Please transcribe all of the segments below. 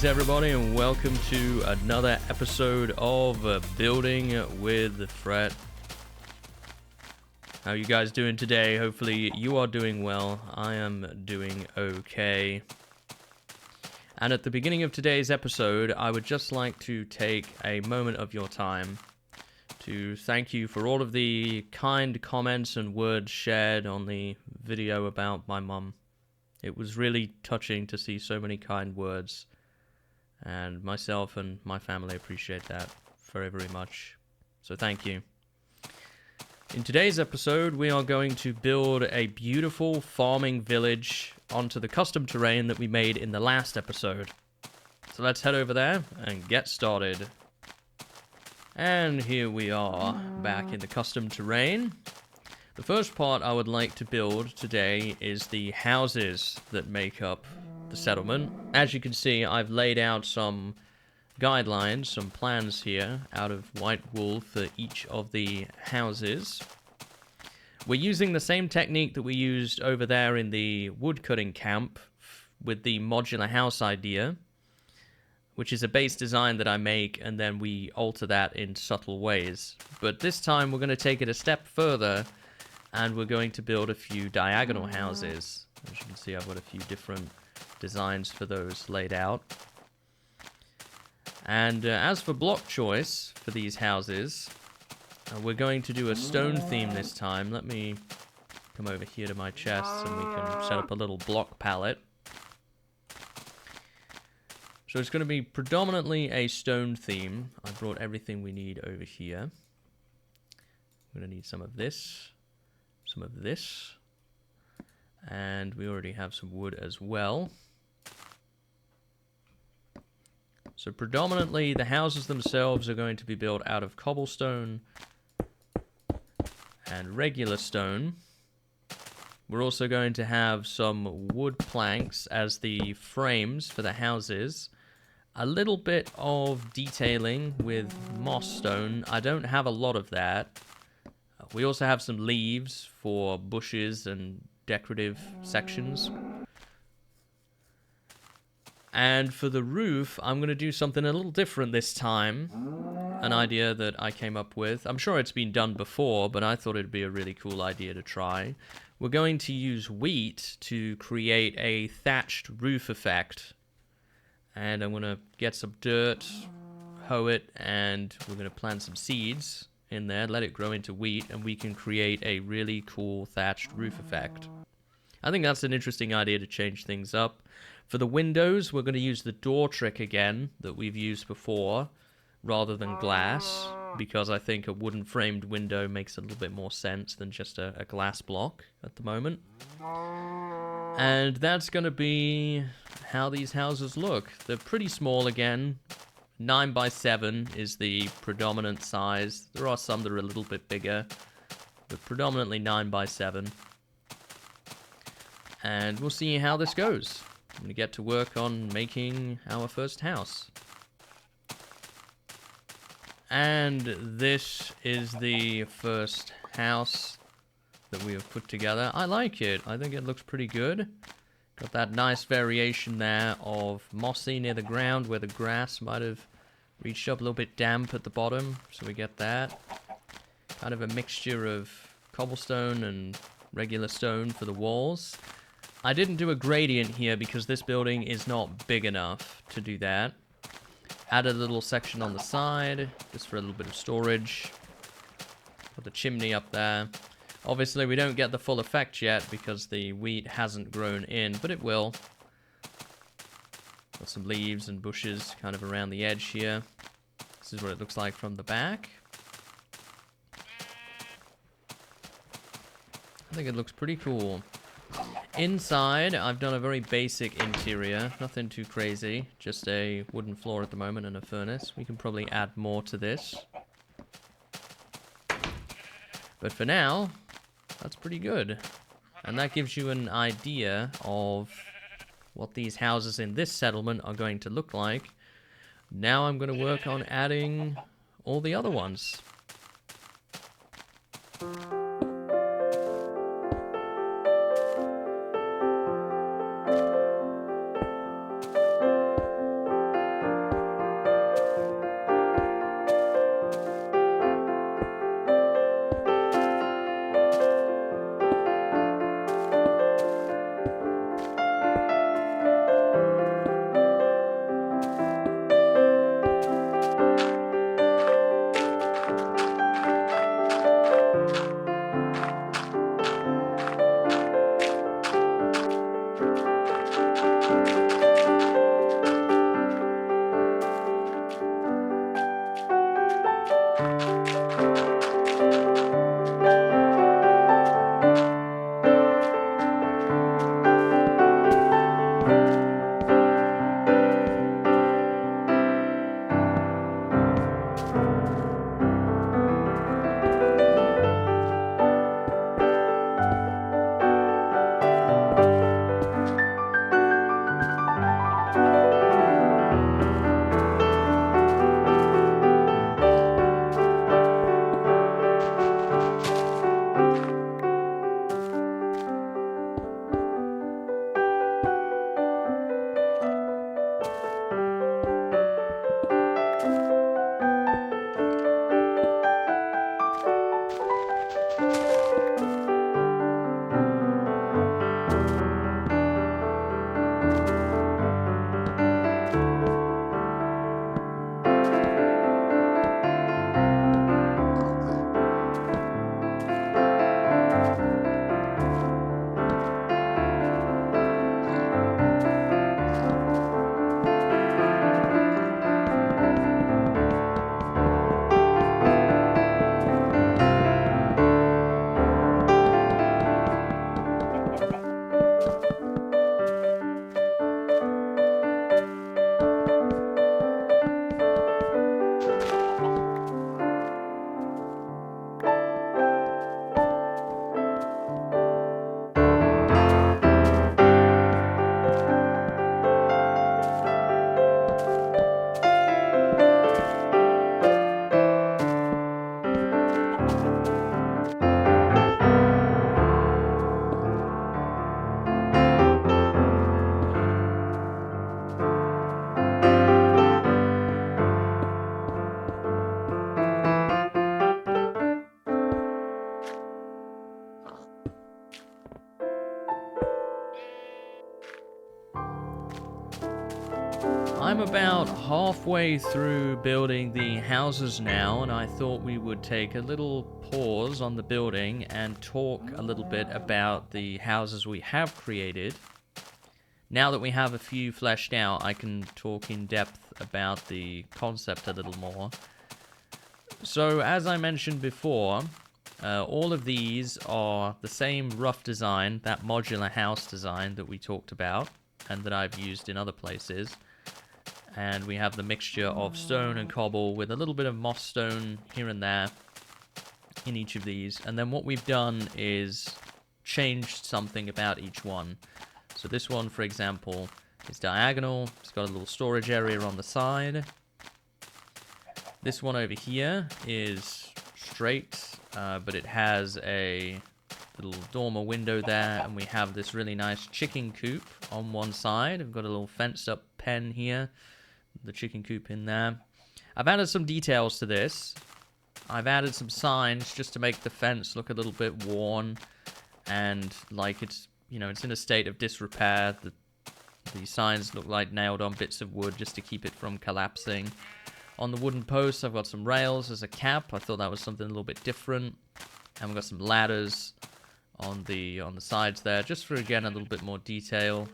Greetings everybody and welcome to another episode of Building with Fret. How are you guys doing today? Hopefully you are doing well. I am doing okay. And at the beginning of today's episode, I would just like to take a moment of your time to thank you for all of the kind comments and words shared on the video about my mum. It was really touching to see so many kind words. And myself and my family appreciate that very, very much. So thank you. In today's episode, we are going to build a beautiful farming village onto the custom terrain that we made in the last episode. So let's head over there and get started. And here we are, back in the custom terrain. The first part I would like to build today is the houses that make up the settlement. As you can see, I've laid out some guidelines, some plans here out of white wool for each of the houses. We're using the same technique that we used over there in the woodcutting camp with the modular house idea, which is a base design that I make and then we alter that in subtle ways. But this time we're going to take it a step further and we're going to build a few diagonal houses. As you can see, I've got a few different designs for those laid out. And as for block choice for these houses, we're going to do a stone theme this time. Let me come over here to my chest and we can set up a little block palette. So it's going to be predominantly a stone theme. I brought everything we need over here. I'm going to need some of this, and we already have some wood as well. So predominantly the houses themselves are going to be built out of cobblestone and regular stone. We're also going to have some wood planks as the frames for the houses. A little bit of detailing with moss stone. I don't have a lot of that. We also have some leaves for bushes and decorative sections. And for the roof, I'm going to do something a little different this time. An idea that I came up with. I'm sure it's been done before, but I thought it'd be a really cool idea to try. We're going to use wheat to create a thatched roof effect. And I'm going to get some dirt, hoe it, and we're going to plant some seeds in there, let it grow into wheat, and we can create a really cool thatched roof effect. I think that's an interesting idea to change things up. For the windows, we're going to use the door trick again that we've used before, rather than glass, because I think a wooden framed window makes a little bit more sense than just a glass block at the moment. And that's going to be how these houses look. They're pretty small again. 9 by 7 is the predominant size. There are some that are a little bit bigger, but predominantly 9 by 7. And we'll see how this goes. I'm going to get to work on making our first house. And this is the first house that we have put together. I like it. I think it looks pretty good. Got that nice variation there of mossy near the ground where the grass might have reached up, a little bit damp at the bottom. So we get that. Kind of a mixture of cobblestone and regular stone for the walls. I didn't do a gradient here because this building is not big enough to do that. Added a little section on the side, just for a little bit of storage. Put the chimney up there. Obviously, we don't get the full effect yet because the wheat hasn't grown in, but it will. Got some leaves and bushes kind of around the edge here. This is what it looks like from the back. I think it looks pretty cool. Inside, I've done a very basic interior, nothing too crazy, just a wooden floor at the moment and a furnace. We can probably add more to this. But for now, that's pretty good. And that gives you an idea of what these houses in this settlement are going to look like. Now I'm going to work on adding all the other ones. I'm about halfway through building the houses now, and I thought we would take a little pause on the building and talk a little bit about the houses we have created. Now that we have a few fleshed out, I can talk in depth about the concept a little more. So, as I mentioned before, all of these are the same rough design, that modular house design that we talked about, and that I've used in other places. And we have the mixture of stone and cobble with a little bit of moss stone here and there in each of these. And then what we've done is changed something about each one. So this one, for example, is diagonal. It's got a little storage area on the side. This one over here is straight, but it has a little dormer window there. And we have this really nice chicken coop on one side. We've got a little fenced up pen here. The chicken coop in there. I've added some details to this. I've added some signs just to make the fence look a little bit worn and like it's, you know, it's in a state of disrepair. The signs look like nailed on bits of wood just to keep it from collapsing. On the wooden posts, I've got some rails as a cap. I thought that was something a little bit different. And we've got some ladders on the sides there, just for, again, a little bit more detail.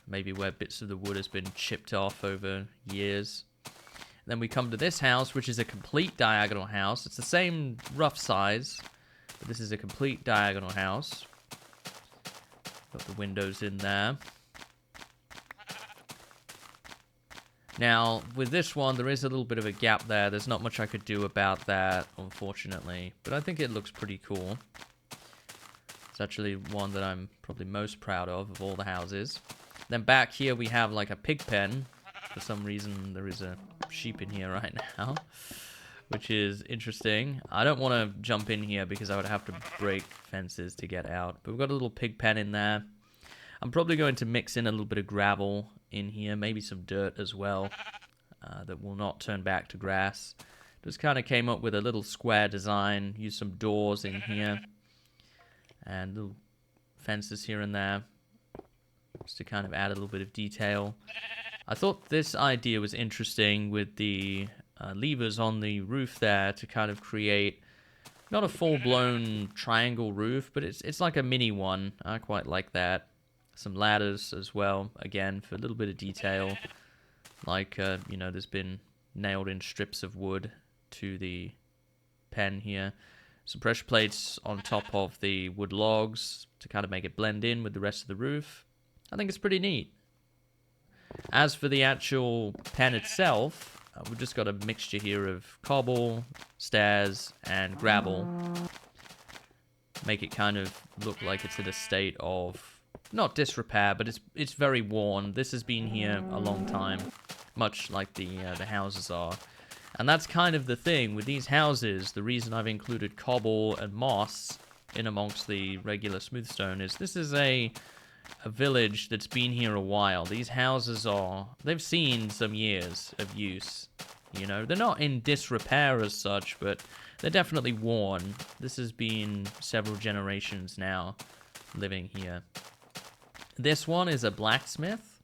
Maybe where bits of the wood has been chipped off over years. Then we come to this house, which is a complete diagonal house. It's the same rough size, but this is a complete diagonal house. Got the windows in there. Now, with this one, there is a little bit of a gap there. There's not much I could do about that, unfortunately. But I think it looks pretty cool. It's actually one that I'm probably most proud of all the houses. Then back here we have like a pig pen. For some reason there is a sheep in here right now, which is interesting. I don't want to jump in here because I would have to break fences to get out. But we've got a little pig pen in there. I'm probably going to mix in a little bit of gravel in here, maybe some dirt as well, that will not turn back to grass. Just kind of came up with a little square design, used some doors in here, and little fences here and there, just to kind of add a little bit of detail. I thought this idea was interesting with the levers on the roof there to kind of create not a full-blown triangle roof, but it's like a mini one. I quite like that. Some ladders as well, again, for a little bit of detail. Like, you know, there's been nailed in strips of wood to the pen here. Some pressure plates on top of the wood logs to kind of make it blend in with the rest of the roof. I think it's pretty neat. As for the actual pen itself, we've just got a mixture here of cobble, stairs, and gravel. Make it kind of look like it's in a state of, not disrepair, but it's very worn. This has been here a long time, much like the houses are. And that's kind of the thing with these houses. The reason I've included cobble and moss in amongst the regular smooth stone is this is a village that's been here a while. These houses they've seen some years of use. You know, they're not in disrepair as such, but they're definitely worn. This has been several generations now living here. This one is a blacksmith.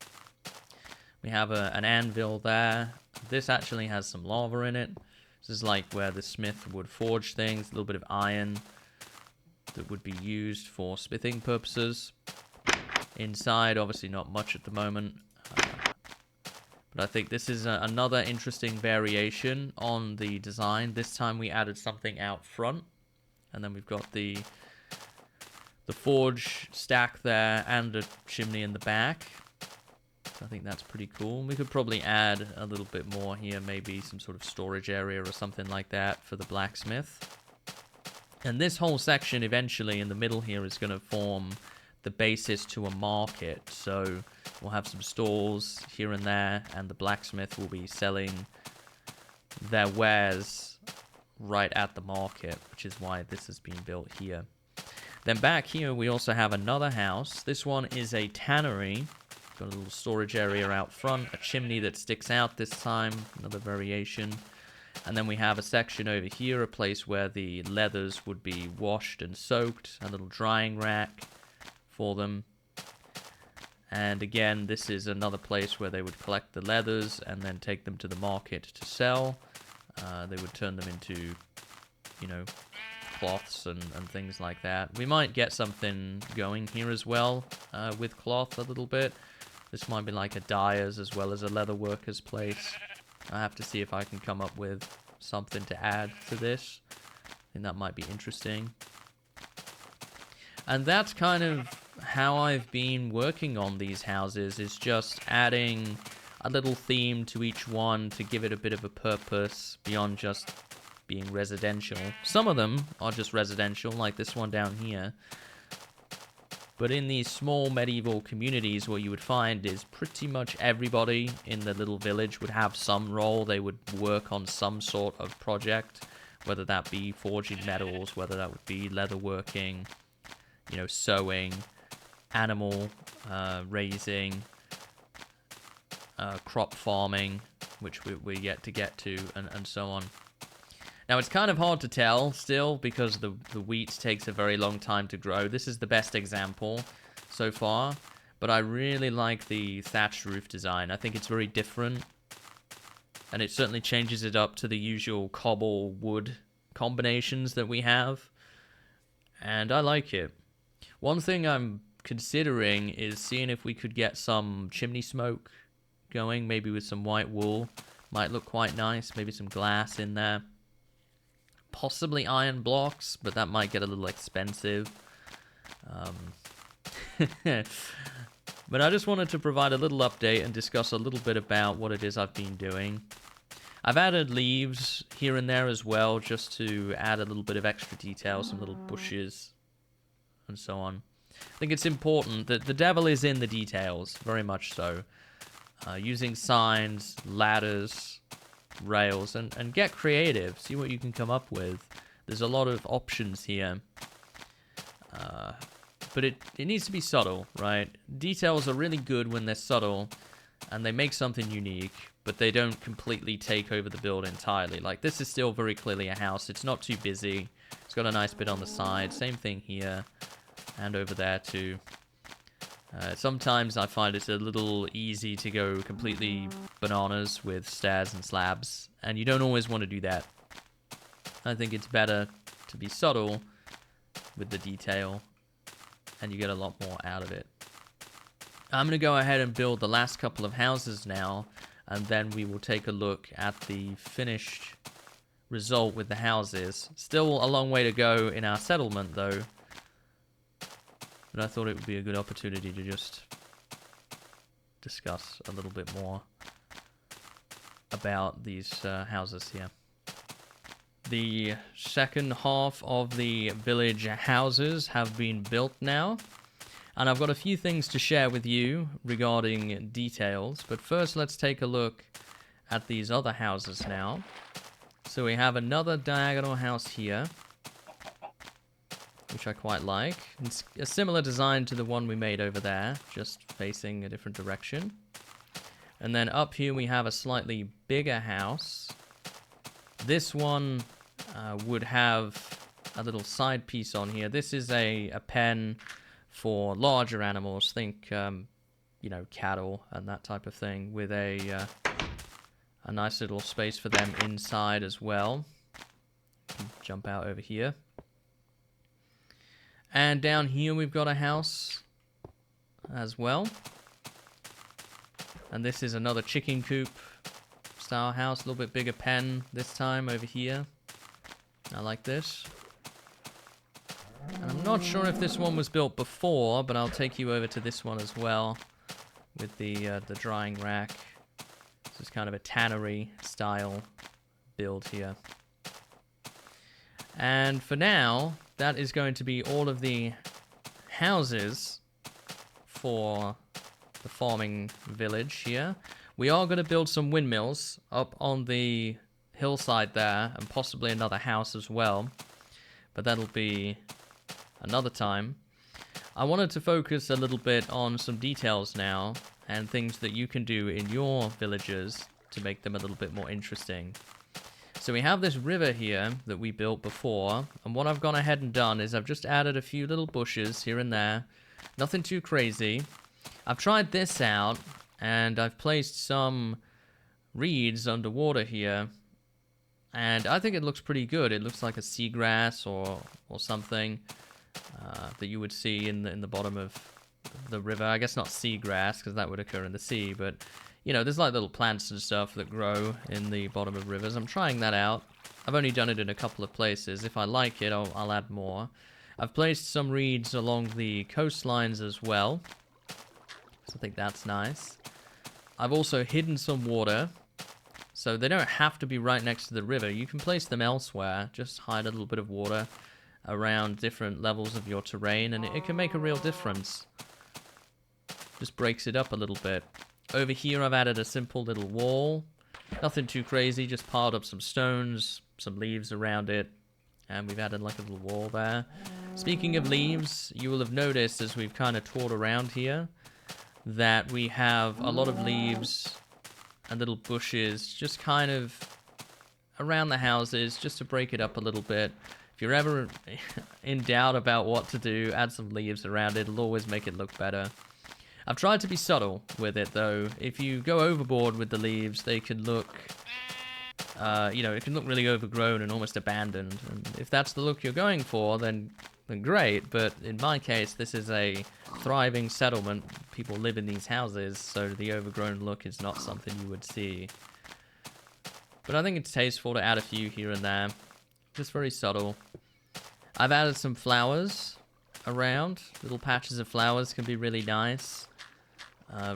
We have an anvil there. This actually has some lava in it. This is like where the smith would forge things, a little bit of iron that would be used for smithing purposes. Inside, obviously not much at the moment. But I think this is another interesting variation on the design. This time we added something out front. And then we've got the forge stack there and a chimney in the back. So I think that's pretty cool. We could probably add a little bit more here, maybe some sort of storage area or something like that for the blacksmith. And this whole section eventually in the middle here is going to form the basis to a market. So we'll have some stalls here and there, and the blacksmith will be selling their wares right at the market, which is why this has been built here. Then back here we also have another house. This one is a tannery. Got a little storage area out front, a chimney that sticks out this time, another variation. And then we have a section over here, a place where the leathers would be washed and soaked, a little drying rack for them. And again, this is another place where they would collect the leathers and then take them to the market to sell. They would turn them into, you know, cloths and things like that. We might get something going here as well with cloth a little bit. This might be like a dyer's as well as a leather worker's place. I have to see if I can come up with something to add to this. I think that might be interesting. And that's kind of how I've been working on these houses, is just adding a little theme to each one to give it a bit of a purpose beyond just being residential. Some of them are just residential, like this one down here. But in these small medieval communities, what you would find is pretty much everybody in the little village would have some role. They would work on some sort of project, whether that be forging metals, whether that would be leatherworking, you know, sewing, animal raising, crop farming, which we're yet to get to, and so on. Now, it's kind of hard to tell still because the wheat takes a very long time to grow. This is the best example so far, but I really like the thatched roof design. I think it's very different, and it certainly changes it up to the usual cobble wood combinations that we have, and I like it. One thing I'm considering is seeing if we could get some chimney smoke going, maybe with some white wool. Might look quite nice, maybe some glass in there. Possibly iron blocks, but that might get a little expensive. But I just wanted to provide a little update and discuss a little bit about what it is I've been doing. I've added leaves here and there as well, just to add a little bit of extra detail, some little bushes, and so on. I think it's important that the devil is in the details, very much so. Using signs, ladders, rails, and get creative. See what you can come up with. There's a lot of options here. But it needs to be subtle, right? Details are really good when they're subtle, and they make something unique, but they don't completely take over the build entirely. Like, this is still very clearly a house. It's not too busy. It's got a nice bit on the side. Same thing here. And over there too. Sometimes I find it's a little easy to go completely bananas with stairs and slabs, and you don't always want to do that. I think it's better to be subtle with the detail, and you get a lot more out of it. I'm going to go ahead and build the last couple of houses now, and then we will take a look at the finished result with the houses. Still a long way to go in our settlement though. But I thought it would be a good opportunity to just discuss a little bit more about these houses here. The second half of the village houses have been built now, and I've got a few things to share with you regarding details, but first let's take a look at these other houses now. So we have another diagonal house here, which I quite like. It's a similar design to the one we made over there, just facing a different direction. And then up here we have a slightly bigger house. This one would have a little side piece on here. This is a pen for larger animals. Think, you know, cattle and that type of thing, with a nice little space for them inside as well. Jump out over here. And down here we've got a house as well. And this is another chicken coop style house, a little bit bigger pen this time over here. I like this. And I'm not sure if this one was built before, but I'll take you over to this one as well with the drying rack. This is kind of a tannery style build here. And for now, that is going to be all of the houses for the farming village here. We are going to build some windmills up on the hillside there, and possibly another house as well, but that'll be another time. I wanted to focus a little bit on some details now, and things that you can do in your villages to make them a little bit more interesting. So we have this river here that we built before, and what I've gone ahead and done is I've just added a few little bushes here and there. Nothing too crazy, I've tried this out, and I've placed some reeds underwater here, and I think it looks pretty good. It looks like a seagrass or something that you would see in the bottom of the river. I guess not seagrass, because that would occur in the sea, but you know, there's like little plants and stuff that grow in the bottom of rivers. I'm trying that out. I've only done it in a couple of places. If I like it, I'll add more. I've placed some reeds along the coastlines as well, so I think that's nice. I've also hidden some water, so they don't have to be right next to the river. You can place them elsewhere. Just hide a little bit of water around different levels of your terrain, and it can make a real difference. Just breaks it up a little bit. Over here I've added a simple little wall. Nothing too crazy, just piled up some stones, some leaves around it, and we've added like a little wall there. Speaking of leaves, you will have noticed as we've kind of toured around here that we have a lot of leaves and little bushes just kind of around the houses, just to break it up a little bit. If you're ever in doubt about what to do, add some leaves around it. It'll always make it look better. I've tried to be subtle with it, though. If you go overboard with the leaves, they can look, you know, it can look really overgrown and almost abandoned. And if that's the look you're going for, then great. But in my case, this is a thriving settlement. People live in these houses, so the overgrown look is not something you would see. But I think it's tasteful to add a few here and there. Just very subtle. I've added some flowers around. Little patches of flowers can be really nice.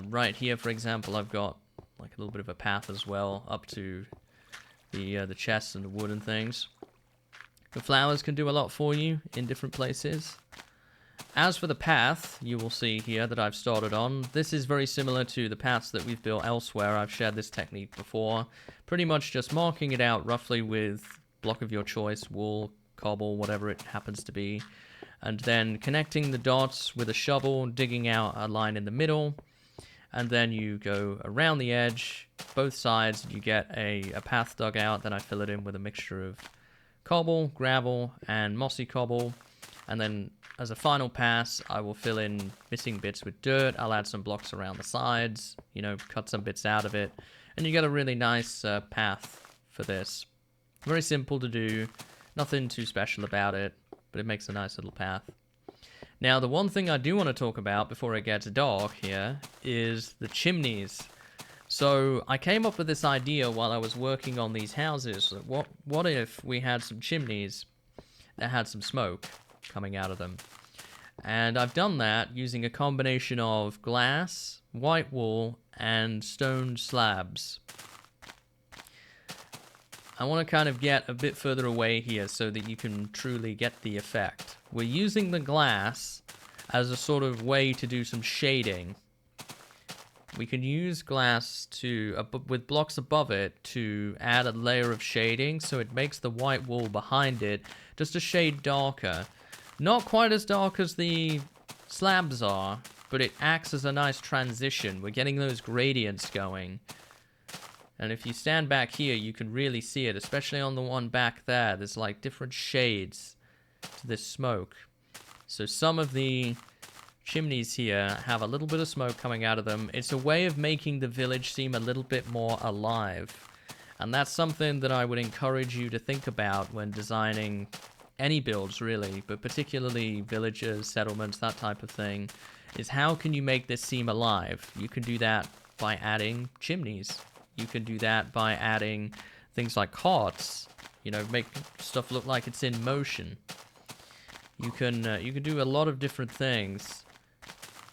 Right here, for example, I've got like a little bit of a path as well up to the chests and the wood and things. The flowers can do a lot for you in different places. As for the path, you will see here that I've started on. This is very similar to the paths that we've built elsewhere. I've shared this technique before. Pretty much just marking it out roughly with block of your choice, wool, cobble, whatever it happens to be. And then connecting the dots with a shovel, digging out a line in the middle. And then you go around the edge, both sides, and you get a path dug out. Then I fill it in with a mixture of cobble, gravel, and mossy cobble. And then as a final pass, I will fill in missing bits with dirt. I'll add some blocks around the sides, you know, cut some bits out of it. And you get a really nice path for this. Very simple to do, nothing too special about it, but it makes a nice little path. Now, the one thing I do want to talk about before it gets dark here is the chimneys. So I came up with this idea while I was working on these houses. What if we had some chimneys that had some smoke coming out of them? And I've done that using a combination of glass, white wool, and stone slabs. I want to kind of get a bit further away here so that you can truly get the effect. We're using the glass as a sort of way to do some shading. We can use glass to with blocks above it to add a layer of shading, so it makes the white wool behind it just a shade darker. Not quite as dark as the slabs are, but it acts as a nice transition. We're getting those gradients going. And if you stand back here, you can really see it, especially on the one back there. There's like different shades to this smoke. So some of the chimneys here have a little bit of smoke coming out of them. It's a way of making the village seem a little bit more alive. And that's something that I would encourage you to think about when designing any builds, really, but particularly villages, settlements, that type of thing, is how can you make this seem alive? You can do that by adding chimneys. You can do that by adding things like carts, you know, make stuff look like it's in motion. You can do a lot of different things,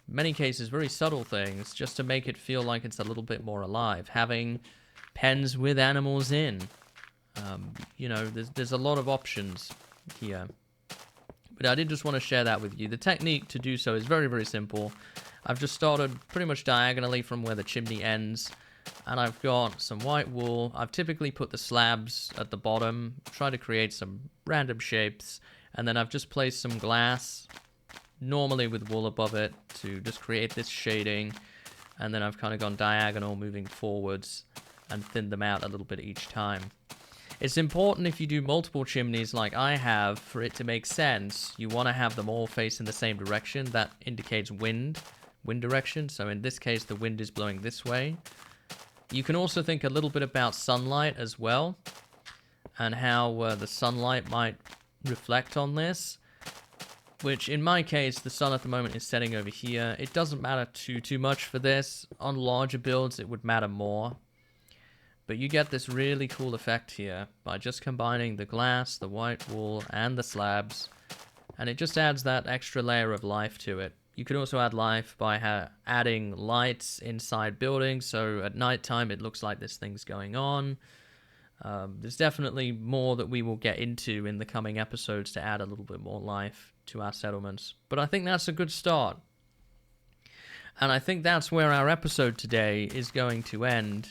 in many cases very subtle things, just to make it feel like it's a little bit more alive. Having pens with animals in, you know, there's a lot of options here. But I did just want to share that with you. The technique to do so is very, very simple. I've just started pretty much diagonally from where the chimney ends. And I've got some white wool. I've typically put the slabs at the bottom, try to create some random shapes, and then I've just placed some glass, normally with wool above it, to just create this shading. And then I've kind of gone diagonal, moving forwards, and thinned them out a little bit each time. It's important if you do multiple chimneys like I have, for it to make sense. You want to have them all face in the same direction. That indicates wind wind direction. So in this case, the wind is blowing this way. You can also think a little bit about sunlight as well, and how the sunlight might reflect on this. Which, in my case, the sun at the moment is setting over here. It doesn't matter too much for this. On larger builds, it would matter more. But you get this really cool effect here by just combining the glass, the white wool, and the slabs. And it just adds that extra layer of life to it. You could also add life by adding lights inside buildings, so at nighttime it looks like this thing's going on. There's definitely more that we will get into in the coming episodes to add a little bit more life to our settlements. But I think that's a good start. And I think that's where our episode today is going to end.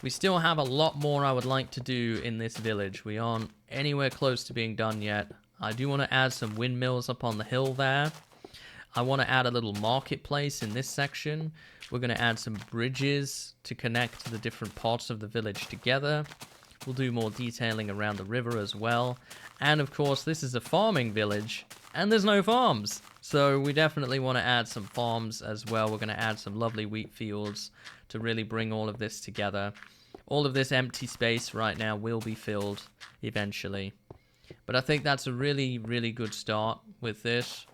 We still have a lot more I would like to do in this village. We aren't anywhere close to being done yet. I do want to add some windmills up on the hill there. I want to add a little marketplace in this section. We're going to add some bridges to connect the different parts of the village together. We'll do more detailing around the river as well. And of course, this is a farming village, and there's no farms. So we definitely want to add some farms as well. We're going to add some lovely wheat fields to really bring all of this together. All of this empty space right now will be filled eventually. But I think that's a really, really good start with this.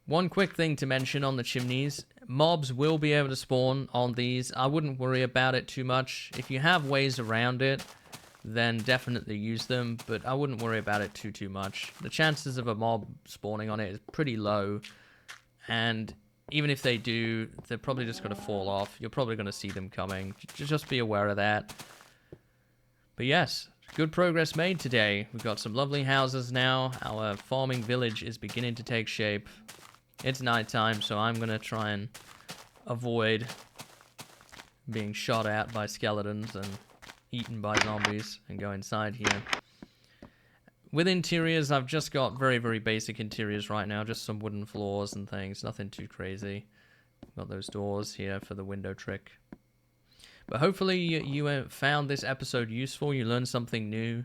One quick thing to mention on the chimneys. Mobs will be able to spawn on these. I wouldn't worry about it too much. If you have ways around it, then definitely use them, but I wouldn't worry about it too much. The chances of a mob spawning on it is pretty low, and even if they do, they're probably just going to fall off. You're probably going to see them coming. Just be aware of that. But yes, good progress made today. We've got some lovely houses now. Our farming village is beginning to take shape. It's nighttime, so I'm going to try and avoid being shot at by skeletons and eaten by zombies and go inside here. With interiors, I've just got very, very basic interiors right now. Just some wooden floors and things. Nothing too crazy. Got those doors here for the window trick. But hopefully you found this episode useful. You learned something new.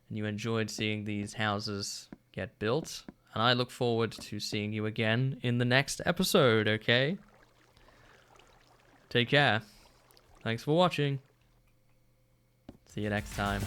And you enjoyed seeing these houses get built. And I look forward to seeing you again in the next episode, okay? Take care. Thanks for watching. See you next time.